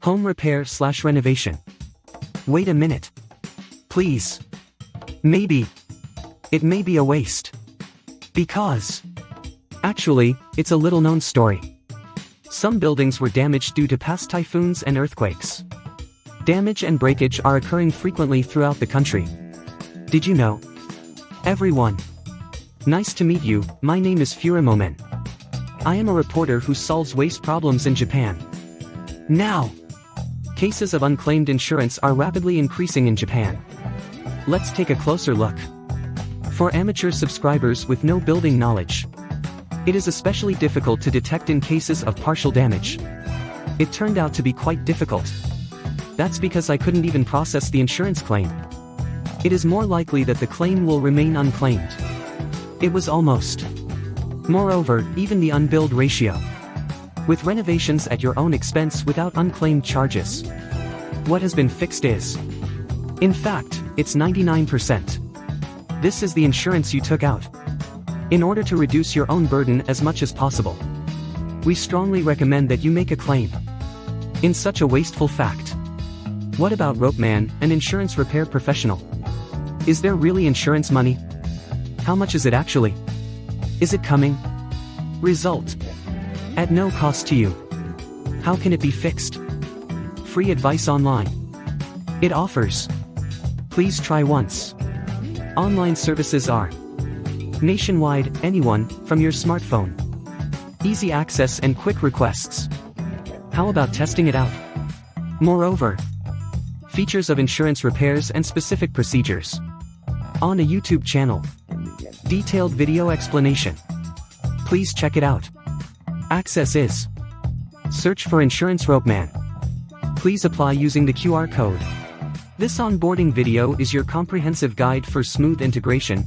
Home repair/renovation. Wait a minute. Please. Maybe. It may be a waste. Because. Actually, it's a little-known story. Some buildings were damaged due to past typhoons and earthquakes. Damage and breakage are occurring frequently throughout the country. Did you know? Everyone. Nice to meet you, my name is Furimomen. I am a reporter who solves waste problems in Japan. Now. Cases of unclaimed insurance are rapidly increasing in Japan. Let's take a closer look. For amateur subscribers with no building knowledge, it is especially difficult to detect in cases of partial damage. It turned out to be quite difficult. That's because I couldn't even process the insurance claim. It is more likely that the claim will remain unclaimed. It was almost. Moreover, even the unbilled ratio. With renovations at your own expense without unclaimed charges. What has been fixed is. In fact, it's 99%. This is the insurance you took out. In order to reduce your own burden as much as possible, we strongly recommend that you make a claim. In such a wasteful fact. What about Ropeman, an insurance repair professional? Is there really insurance money? How much is it actually? Is it coming? Result. At no cost to you. How can it be fixed? Free advice online. It offers. Please try once. Online services are nationwide, anyone, from your smartphone. Easy access and quick requests. How about testing it out? Moreover, features of insurance repairs and specific procedures. On a YouTube channel. Detailed video explanation. Please check it out. Access is. Search for Insurance Ropeman. Please apply using the QR code. This onboarding video is your comprehensive guide for smooth integration